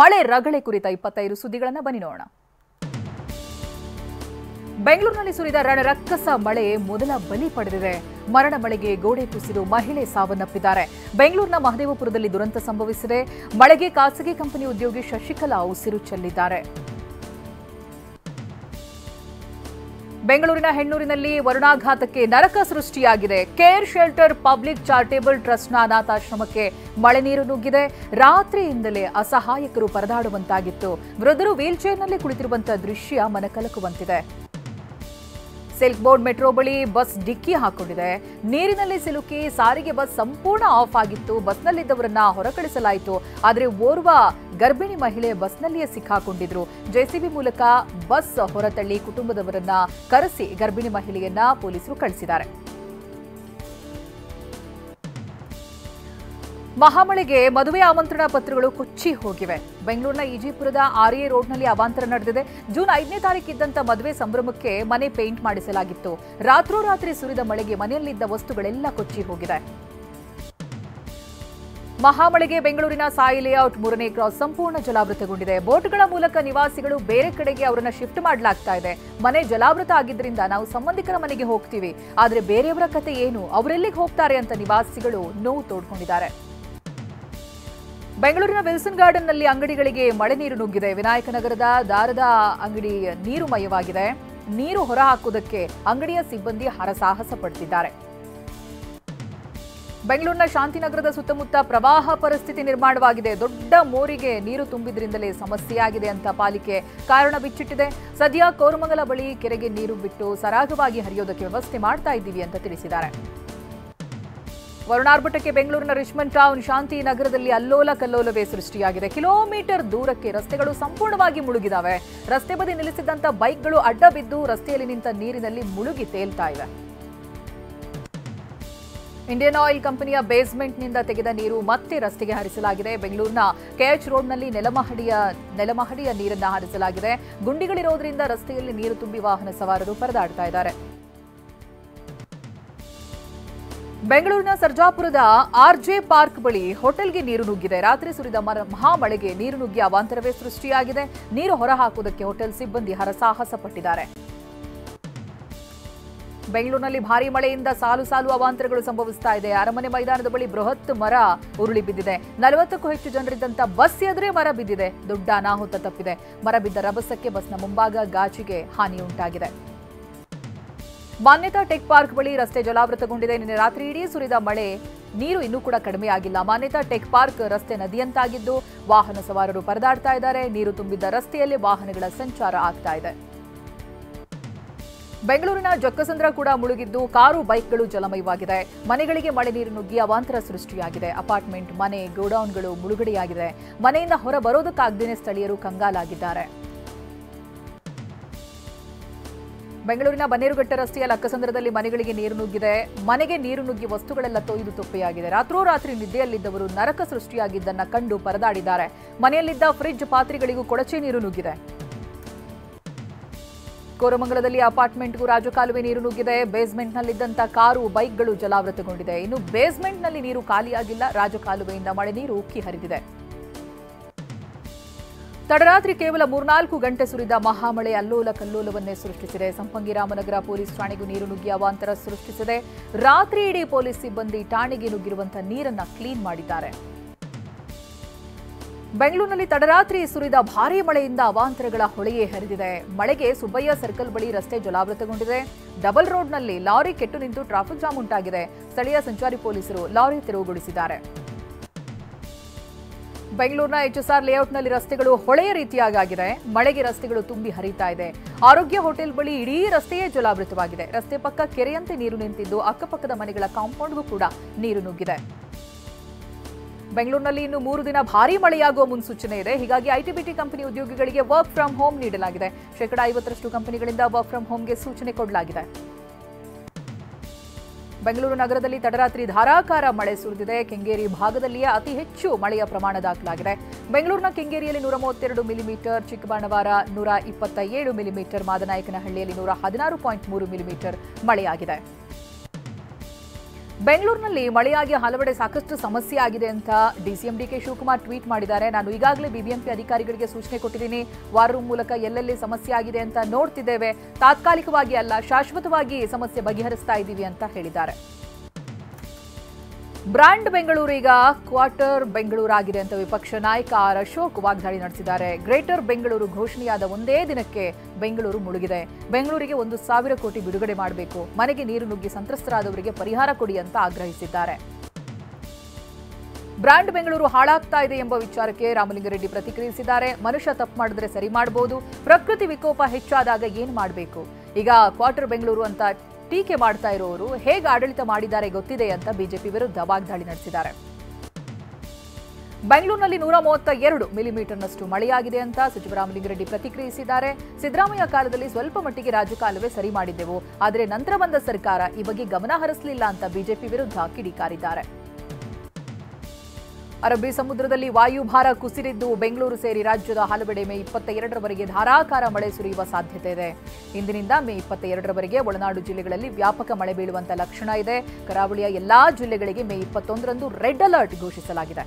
ಮಳೆ ರಗಳೆ ಕುರಿತ 25 ಸುದ್ದಿಗಳನ್ನು ಬನ್ನಿ ನೋಡೋಣ. ಬೆಂಗಳೂರಿನಲ್ಲಿ ಸುರಿದ ರಣರಕ್ಕಸ ಮಳೆ ಮೊದಲ ಬಲಿ ಪಡೆದಿದೆ. ಮರಣ ಮಳೆಗೆ ಗೋಡೆ ಕುಸಿದು ಮಹಿಳೆ ಸಾವನ್ನಪ್ಪಿದ್ದಾರೆ. ಬೆಂಗಳೂರಿನ ಮಹದೇವಪುರದಲ್ಲಿ ದುರಂತ ಸಂಭವಿಸಿದೆ. ಮಳೆಗೆ ಖಾಸಗಿ ಕಂಪನಿ ಉದ್ಯೋಗಿ ಶಶಿಕಲಾ ಉಸಿರು ಚೆಲ್ಲಿದ್ದಾರೆ. ಬೆಂಗಳೂರಿನ ಹೆಣ್ಣೂರಿನಲ್ಲಿ ವರುಣಾಘಾತಕ್ಕೆ ನರಕ ಸೃಷ್ಟಿಯಾಗಿದೆ. ಕೇರ್ ಶೆಲ್ಟರ್ ಪಬ್ಲಿಕ್ ಚಾರಿಟೇಬಲ್ ಟ್ರಸ್ಟ್ನ ಅನಾಥಾಶ್ರಮಕ್ಕೆ ಮಳೆ ನೀರು ನುಗ್ಗಿದೆ. ರಾತ್ರಿಯಿಂದಲೇ ಅಸಹಾಯಕರು ಪರದಾಡುವಂತಾಗಿತ್ತು. ವೃದ್ಧರು ವೀಲ್ಚೇರ್ನಲ್ಲಿ ಕುಳಿತಿರುವಂತಹ ದೃಶ್ಯ ಮನಕಲಕುವಂತಿದೆ. ಸಿಲ್ಕ್ ಬೋರ್ಡ್ ಮೆಟ್ರೋ ಬಳಿ ಬಸ್ ಡಿಕ್ಕಿ ಹಾಕೊಂಡಿದೆ. ನೀರಿನಲ್ಲಿ ಸಿಲುಕಿ ಸಾರಿಗೆ ಬಸ್ ಸಂಪೂರ್ಣ ಆಫ್ ಆಗಿತ್ತು. ಬಸ್ನಲ್ಲಿದ್ದವರನ್ನ ಹೊರಕಳಿಸಲಾಯಿತು. ಆದರೆ ಓರ್ವ ಗರ್ಭಿಣಿ ಮಹಿಳೆ ಬಸ್ನಲ್ಲಿಯೇ ಸಿಕ್ಕಾಕೊಂಡಿದ್ರು. ಜೆಸಿಬಿ ಮೂಲಕ ಬಸ್ ಹೊರತಳ್ಳಿ ಕುಟುಂಬದವರನ್ನ ಕರೆಸಿ ಗರ್ಭಿಣಿ ಮಹಿಳೆಯನ್ನ ಪೊಲೀಸರು ಕಳಿಸಿದ್ದಾರೆ. ಮಹಾಮಳೆಗೆ ಮದುವೆ ಆಮಂತ್ರಣ ಪತ್ರಗಳು ಕೊಚ್ಚಿ ಹೋಗಿವೆ. ಬೆಂಗಳೂರಿನ ಈಜಿಪುರದ ಆರ್ಎ ರೋಡ್ನಲ್ಲಿ ಅವಾಂತರ ನಡೆದಿದೆ. ಜೂನ್ 5ನೇ ತಾರೀಕಿದ್ದಂತ ಮದುವೆ ಸಂಭ್ರಮಕ್ಕೆ ಮನೆ ಪೇಂಟ್ ಮಾಡಿಸಲಾಗಿತ್ತು. ರಾತ್ರೋರಾತ್ರಿ ಸುರಿದ ಮಳೆಗೆ ಮನೆಯಲ್ಲಿದ್ದ ವಸ್ತುಗಳೆಲ್ಲ ಕೊಚ್ಚಿ ಹೋಗಿದೆ. ಮಹಾಮಳೆಗೆ ಬೆಂಗಳೂರಿನ ಸಾಯಿ ಲೇಔಟ್ 3ನೇ ಕ್ರಾಸ್ ಸಂಪೂರ್ಣ ಜಲಾವೃತಗೊಂಡಿದೆ. ಬೋಟ್ಗಳ ಮೂಲಕ ನಿವಾಸಿಗಳು ಬೇರೆ ಕಡೆಗೆ ಅವರನ್ನ ಶಿಫ್ಟ್ ಮಾಡಲಾಗ್ತಾ ಇದೆ. ಮನೆ ಜಲಾವೃತ ಆಗಿದ್ದರಿಂದ ನಾವು ಸಂಬಂಧಿಕರ ಮನೆಗೆ ಹೋಗ್ತೀವಿ, ಆದರೆ ಬೇರೆಯವರ ಕತೆ ಏನು, ಅವರೆಲ್ಲಿಗೆ ಹೋಗ್ತಾರೆ ಅಂತ ನಿವಾಸಿಗಳು ನೋವು ತೋಡ್ಕೊಂಡಿದ್ದಾರೆ. ಬೆಂಗಳೂರಿನ ವಿಲ್ಸನ್ ಗಾರ್ಡನ್ನಲ್ಲಿ ಅಂಗಡಿಗಳಿಗೆ ಮಳೆ ನೀರು ನುಗ್ಗಿದೆ. ವಿನಾಯಕನಗರದ ದಾರದ ಅಂಗಡಿ ನೀರುಮಯವಾಗಿದೆ. ನೀರು ಹೊರಹಾಕುವುದಕ್ಕೆ ಅಂಗಡಿಯ ಸಿಬ್ಬಂದಿ ಹರಸಾಹಸ ಪಡುತ್ತಿದ್ದಾರೆ. ಬೆಂಗಳೂರಿನ ಶಾಂತಿನಗರದ ಸುತ್ತಮುತ್ತ ಪ್ರವಾಹ ಪರಿಸ್ಥಿತಿ ನಿರ್ಮಾಣವಾಗಿದೆ. ದೊಡ್ಡ ಮೋರಿಗೆ ನೀರು ತುಂಬಿದ್ರಿಂದಲೇ ಸಮಸ್ಯೆಯಾಗಿದೆ ಅಂತ ಪಾಲಿಕೆ ಕಾರಣ ಬಿಚ್ಚಿಟ್ಟಿದೆ. ಸದ್ಯ ಕೋರಮಂಗಲ ಬಳಿ ಕೆರೆಗೆ ನೀರು ಬಿಟ್ಟು ಸರಾಗವಾಗಿ ಹರಿಯೋದಕ್ಕೆ ವ್ಯವಸ್ಥೆ ಮಾಡ್ತಾ ಇದ್ದೀವಿ ಅಂತ ತಿಳಿಸಿದ್ದಾರೆ. ವರುಣಾರ್ಭಟಕ್ಕೆ ಬೆಂಗಳೂರಿನ ರಿಚ್ಮಂಡ್ ಟೌನ್ ಶಾಂತಿ ನಗರದಲ್ಲಿ ಅಲ್ಲೋಲ ಕಲ್ಲೋಲವೇ ಸೃಷ್ಟಿಯಾಗಿದೆ. ಕಿಲೋಮೀಟರ್ ದೂರಕ್ಕೆ ರಸ್ತೆಗಳು ಸಂಪೂರ್ಣವಾಗಿ ಮುಳುಗಿದಾವೆ. ರಸ್ತೆ ಬದಿ ನಿಲ್ಲಿಸಿದಂತ ಬೈಕ್ಗಳು ಅಡ್ಡ ಬಿದ್ದು ರಸ್ತೆಯಲ್ಲಿ ನಿಂತ ನೀರಿನಲ್ಲಿ ಮುಳುಗಿ ತೇಲ್ತಾ ಇವೆ. ಇಂಡಿಯನ್ ಆಯಿಲ್ ಕಂಪನಿಯ ಬೇಸ್ಮೆಂಟ್ನಿಂದ ತೆಗೆದ ನೀರು ಮತ್ತೆ ರಸ್ತೆಗೆ ಹರಿಸಲಾಗಿದೆ. ಬೆಂಗಳೂರಿನ ಕೆಎಚ್ ರೋಡ್ನಲ್ಲಿ ನೆಲಮಹಡಿಯ ನೀರನ್ನು ಹರಿಸಲಾಗಿದೆ. ಗುಂಡಿಗಳಿರೋದ್ರಿಂದ ರಸ್ತೆಯಲ್ಲಿ ನೀರು ತುಂಬಿ ವಾಹನ ಸವಾರರು ಪರದಾಡ್ತಾ ಇದ್ದಾರೆ. ಬೆಂಗಳೂರಿನ ಸರ್ಜಾಪುರದ ಆರ್ಜೆ ಪಾರ್ಕ್ ಬಳಿ ಹೋಟೆಲ್ಗೆ ನೀರು ನುಗ್ಗಿದೆ. ರಾತ್ರಿ ಸುರಿದ ಮಹಾಮಳೆಗೆ ನೀರು ನುಗ್ಗಿ ಅವಾಂತರವೇ ಸೃಷ್ಟಿಯಾಗಿದೆ. ನೀರು ಹೊರಹಾಕುವುದಕ್ಕೆ ಹೋಟೆಲ್ ಸಿಬ್ಬಂದಿ ಹರಸಾಹಸ ಪಟ್ಟಿದ್ದಾರೆ. ಬೆಂಗಳೂರಿನಲ್ಲಿ ಭಾರೀ ಮಳೆಯಿಂದ ಸಾಲು ಸಾಲು ಅವಾಂತರಗಳು ಸಂಭವಿಸ್ತಾ ಇದೆ. ಅರಮನೆ ಮೈದಾನದ ಬಳಿ ಬೃಹತ್ ಮರ ಉರುಳಿ ಬಿದ್ದಿದೆ. 40ಕ್ಕೂ ಹೆಚ್ಚು ಜನರಿದ್ದಂತ ಬಸ್ ಎದುರೇ ಮರ ಬಿದ್ದಿದೆ. ದೊಡ್ಡ ಅನಾಹುತ ತಪ್ಪಿದೆ. ಮರ ಬಿದ್ದ ರಭಸಕ್ಕೆ ಬಸ್ನ ಮುಂಭಾಗ ಗಾಜಿಗೆ ಹಾನಿಯುಂಟಾಗಿದೆ. ಮಾನ್ಯತಾ ಟೆಕ್ ಪಾರ್ಕ್ ಬಳಿ ರಸ್ತೆ ಜಲಾವೃತಗೊಂಡಿದೆ. ನಿನ್ನೆ ರಾತ್ರಿ ಇಡೀ ಸುರಿದ ಮಳೆ ನೀರು ಇನ್ನೂ ಕೂಡ ಕಡಿಮೆಯಾಗಿಲ್ಲ. ಮಾನ್ಯತಾ ಟೆಕ್ ಪಾರ್ಕ್ ರಸ್ತೆ ನದಿಯಂತಾಗಿದ್ದು ವಾಹನ ಸವಾರರು ಪರದಾಡ್ತಾ ಇದ್ದಾರೆ. ನೀರು ತುಂಬಿದ್ದ ರಸ್ತೆಯಲ್ಲಿ ವಾಹನಗಳ ಸಂಚಾರ ಆಗ್ತಾ ಇದೆ. ಬೆಂಗಳೂರಿನ ಜಕ್ಕಸಂದ್ರ ಕೂಡ ಮುಳುಗಿದ್ದು ಕಾರು ಬೈಕ್ಗಳು ಜಲಮಯವಾಗಿದೆ. ಮನೆಗಳಿಗೆ ಮಳೆ ನೀರು ನುಗ್ಗಿ ಅವಾಂತರ ಸೃಷ್ಟಿಯಾಗಿದೆ. ಅಪಾರ್ಟ್ಮೆಂಟ್, ಮನೆ, ಗೋಡೌನ್ಗಳು ಮುಳುಗಡೆಯಾಗಿದೆ. ಮನೆಯಿಂದ ಹೊರ ಬರೋದಕ್ಕಾಗದೇನೆ ಸ್ಥಳೀಯರು ಕಂಗಾಲಾಗಿದ್ದಾರೆ. ಬೆಂಗಳೂರಿನ ಬನ್ನೇರುಘಟ್ಟ ರಸ್ತೆಯ ಲಕ್ಕಸಂದ್ರದಲ್ಲಿ ಮನೆಗಳಿಗೆ ನೀರು ನುಗ್ಗಿದೆ. ಮನೆಗೆ ನೀರು ನುಗ್ಗಿ ವಸ್ತುಗಳೆಲ್ಲ ತೊಯ್ದು ತುಪ್ಪೆಯಾಗಿದೆ. ರಾತ್ರೋರಾತ್ರಿ ನಿದ್ದೆಯಲ್ಲಿದ್ದವರು ನರಕ ಸೃಷ್ಟಿಯಾಗಿದ್ದನ್ನ ಕಂಡು ಪರದಾಡಿದ್ದಾರೆ. ಮನೆಯಲ್ಲಿದ್ದ ಫ್ರಿಡ್ಜ್, ಪಾತ್ರೆಗಳಿಗೂ ಕೊಳಚೆ ನೀರು ನುಗ್ಗಿದೆ. ಕೋರಮಂಗಲದಲ್ಲಿ ಅಪಾರ್ಟ್ಮೆಂಟ್ಗೂ ರಾಜಕಾಲುವೆ ನೀರು ನುಗ್ಗಿದೆ. ಬೇಸ್ಮೆಂಟ್ನಲ್ಲಿದ್ದಂಥ ಕಾರು, ಬೈಕ್ಗಳು ಜಲಾವೃತಗೊಂಡಿದೆ. ಇನ್ನು ಬೇಸ್ಮೆಂಟ್ನಲ್ಲಿ ನೀರು ಖಾಲಿಯಾಗಿಲ್ಲ. ರಾಜಕಾಲುವೆಯಿಂದ ಮಳೆ ನೀರು ಉಕ್ಕಿ ಹರಿದಿದೆ. ತಡರಾತ್ರಿ ಕೇವಲ 3-4 ಗಂಟೆ ಸುರಿದ ಮಹಾಮಳೆ ಅಲ್ಲೋಲ ಕಲ್ಲೋಲವನ್ನೇ ಸೃಷ್ಟಿಸಿದೆ. ಸಂಪಂಗಿ ರಾಮನಗರ ಪೊಲೀಸ್ ಠಾಣೆಗೂ ನೀರು ನುಗ್ಗಿ ಅವಾಂತರ ಸೃಷ್ಟಿಸಿದೆ. ರಾತ್ರಿ ಇಡೀ ಪೊಲೀಸ್ ಸಿಬ್ಬಂದಿ ಠಾಣೆಗೆ ನುಗ್ಗಿರುವಂತಹ ನೀರನ್ನ ಕ್ಲೀನ್ ಮಾಡಿದ್ದಾರೆ. ಬೆಂಗಳೂರಿನಲ್ಲಿ ತಡರಾತ್ರಿ ಸುರಿದ ಭಾರೀ ಮಳೆಯಿಂದ ಅವಾಂತರಗಳ ಹೊಳೆಯೇ ಹರಿದಿದೆ. ಮಳೆಗೆ ಸುಬ್ಬಯ್ಯ ಸರ್ಕಲ್ ಬಳಿ ರಸ್ತೆ ಜಲಾವೃತಗೊಂಡಿದೆ. ಡಬಲ್ ರೋಡ್ನಲ್ಲಿ ಲಾರಿ ಕೆಟ್ಟು ನಿಂತು ಟ್ರಾಫಿಕ್ ಜಾಮ್ ಉಂಟಾಗಿದೆ. ಸ್ಥಳೀಯ ಸಂಚಾರಿ ಪೊಲೀಸರು ಲಾರಿ ತೆರವುಗೊಳಿಸಿದ್ದಾರೆ. ಬೆಂಗಳೂರಿನ ಎಚ್ಎಸ್ಆರ್ ಲೇಔಟ್ನಲ್ಲಿ ರಸ್ತೆಗಳು ಹೊಳೆಯ ರೀತಿಯಾಗಿದೆ. ಮಳೆಗೆ ರಸ್ತೆಗಳು ತುಂಬಿ ಹರಿತಾ ಇದೆ. ಆರೋಗ್ಯ ಹೋಟೆಲ್ ಬಳಿ ಇಡೀ ರಸ್ತೆಯೇ ಜಲಾವೃತವಾಗಿದೆ. ರಸ್ತೆ ಪಕ್ಕ ಕೆರೆಯಂತೆ ನೀರು ನಿಂತಿದ್ದು ಅಕ್ಕಪಕ್ಕದ ಮನೆಗಳ ಕಾಂಪೌಂಡ್ಗೂ ಕೂಡ ನೀರು ನುಗ್ಗಿದೆ. ಬೆಂಗಳೂರಿನಲ್ಲಿ ಇನ್ನು 3 ದಿನ ಭಾರೀ ಮಳೆಯಾಗುವ ಮುನ್ಸೂಚನೆ ಇದೆ. ಹೀಗಾಗಿ ಐಟಿ-ಬಿಟಿ ಕಂಪನಿ ಉದ್ಯೋಗಿಗಳಿಗೆ ವರ್ಕ್ ಫ್ರಂ ಹೋಮ್ ನೀಡಲಾಗಿದೆ. 50% ಕಂಪನಿಗಳಿಂದ ವರ್ಕ್ ಫ್ರಂ ಹೋಮ್ಗೆ ಸೂಚನೆ ಕೊಡಲಾಗಿದೆ. ಬೆಂಗಳೂರು ನಗರದಲ್ಲಿ ತಡರಾತ್ರಿ ಧಾರಾಕಾರ ಮಳೆ ಸುರಿದಿದೆ. ಕೆಂಗೇರಿ ಭಾಗದಲ್ಲಿಯೇ ಅತಿ ಹೆಚ್ಚು ಮಳೆಯ ಪ್ರಮಾಣ ದಾಖಲಾಗಿದೆ. ಬೆಂಗಳೂರಿನ ಕೆಂಗೇರಿಯಲ್ಲಿ 132 ಮಿಲಿಮೀಟರ್, ಚಿಕ್ಕಬಾಣವಾರ 127 ಮಿಲಿಮೀಟರ್, ಮಾದನಾಯಕನಹಳ್ಳಿಯಲ್ಲಿ 116.3 ಮಿಲಿಮೀಟರ್ ಮಳೆಯಾಗಿದೆ. ಬೆಂಗಳೂರಿನಲ್ಲಿ ಮಳೆಯಾಗಿ ಹಲವೆಡೆ ಸಾಕಷ್ಟು ಸಮಸ್ಯೆ ಆಗಿದೆ ಅಂತ ಡಿಸಿಎಂ ಡಿಕೆ ಶಿವಕುಮಾರ್ ಟ್ವೀಟ್ ಮಾಡಿದ್ದಾರೆ. ನಾನು ಈಗಾಗಲೇ ಬಿಬಿಎಂಪಿ ಅಧಿಕಾರಿಗಳಿಗೆ ಸೂಚನೆ ಕೊಟ್ಟಿದ್ದೀನಿ. ವಾರ್ ರೂಮ್ ಮೂಲಕ ಎಲ್ಲೆಲ್ಲಿ ಸಮಸ್ಯೆ ಆಗಿದೆ ಅಂತ ನೋಡ್ತಿದ್ದೇವೆ. ತಾತ್ಕಾಲಿಕವಾಗಿ ಅಲ್ಲ, ಶಾಶ್ವತವಾಗಿ ಸಮಸ್ಯೆ ಬಗೆಹರಿಸ್ತಾ ಇದ್ದೀವಿ ಅಂತ ಹೇಳಿದ್ದಾರೆ. ಬ್ರಾಂಡ್ ಬೆಂಗಳೂರು ಈಗ ಕ್ವಾರ್ಟರ್ ಬೆಂಗಳೂರು ಆಗಿದೆ ಅಂತ ವಿಪಕ್ಷ ನಾಯಕ ಆರ್ ಅಶೋಕ್ ವಾಗ್ದಾಳಿ ನಡೆಸಿದ್ದಾರೆ. ಗ್ರೇಟರ್ ಬೆಂಗಳೂರು ಘೋಷಣೆಯಾದ ಒಂದೇ ದಿನಕ್ಕೆ ಬೆಂಗಳೂರು ಮುಳುಗಿದೆ. ಬೆಂಗಳೂರಿಗೆ 1,000 ಕೋಟಿ ಬಿಡುಗಡೆ ಮಾಡಬೇಕು. ಮನೆಗೆ ನೀರು ನುಗ್ಗಿ ಸಂತ್ರಸ್ತರಾದವರಿಗೆ ಪರಿಹಾರ ಕೊಡಿ ಅಂತ ಆಗ್ರಹಿಸಿದ್ದಾರೆ. ಬ್ರಾಂಡ್ ಬೆಂಗಳೂರು ಹಾಳಾಗ್ತಾ ಇದೆ ಎಂಬ ವಿಚಾರಕ್ಕೆ ರಾಮಲಿಂಗಾರೆಡ್ಡಿ ಪ್ರತಿಕ್ರಿಯಿಸಿದ್ದಾರೆ. ಮನುಷ್ಯ ತಪ್ಪು ಮಾಡಿದ್ರೆ ಸರಿ ಮಾಡಬಹುದು. ಪ್ರಕೃತಿ ವಿಕೋಪ ಹೆಚ್ಚಾದಾಗ ಏನು ಮಾಡಬೇಕು? ಈಗ ಕ್ವಾರ್ಟರ್ ಬೆಂಗಳೂರು ಅಂತ ಟೀಕೆ ಮಾಡ್ತಾ ಇರೋರು ಹೇಗೆ ಆಡಳಿತ ಮಾಡಿದ್ದಾರೆ ಗೊತ್ತಿದೆ ಅಂತ ಬಿಜೆಪಿ ವಿರುದ್ಧ ವಾಗ್ದಾಳಿ ನಡೆಸಿದ್ದಾರೆ. ಬೆಂಗಳೂರಿನಲ್ಲಿ 132 ಮಿಲಿಮೀಟರ್ನಷ್ಟು ಮಳೆಯಾಗಿದೆ ಅಂತ ಸಚಿವ ರಾಮಲಿಂಗಾರೆಡ್ಡಿ ಪ್ರತಿಕ್ರಿಯಿಸಿದ್ದಾರೆ. ಸಿದ್ದರಾಮಯ್ಯ ಕಾಲದಲ್ಲಿ ಸ್ವಲ್ಪ ಮಟ್ಟಿಗೆ ರಾಜಕಾಲುವೆ ಸರಿ ಮಾಡಿದ್ದೆವು, ಆದರೆ ನಂತರ ಬಂದ ಸರ್ಕಾರ ಈ ಬಗ್ಗೆ ಗಮನ ಹರಿಸಲಿಲ್ಲ ಅಂತ ಬಿಜೆಪಿ ವಿರುದ್ಧ ಕಿಡಿಕಾರಿದ್ದಾರೆ. ಅರಬ್ಬಿ ಸಮುದ್ರದಲ್ಲಿ ವಾಯುಭಾರ ಕುಸಿದಿದ್ದು ಬೆಂಗಳೂರು ಸೇರಿ ರಾಜ್ಯದ ಹಲವೆಡೆ ಮೇ 22ರವರೆಗೆ ಧಾರಾಕಾರ ಮಳೆ ಸುರಿಯುವ ಸಾಧ್ಯತೆ ಇದೆ. ಇಂದಿನಿಂದ ಮೇ 22ರವರೆಗೆ ಒಳನಾಡು ಜಿಲ್ಲೆಗಳಲ್ಲಿ ವ್ಯಾಪಕ ಮಳೆ ಬೀಳುವಂತ ಲಕ್ಷಣ ಇದೆ. ಕರಾವಳಿಯ ಎಲ್ಲಾ ಜಿಲ್ಲೆಗಳಿಗೆ ಮೇ 21ರಂದು ರೆಡ್ ಅಲರ್ಟ್ ಘೋಷಿಸಲಾಗಿದೆ.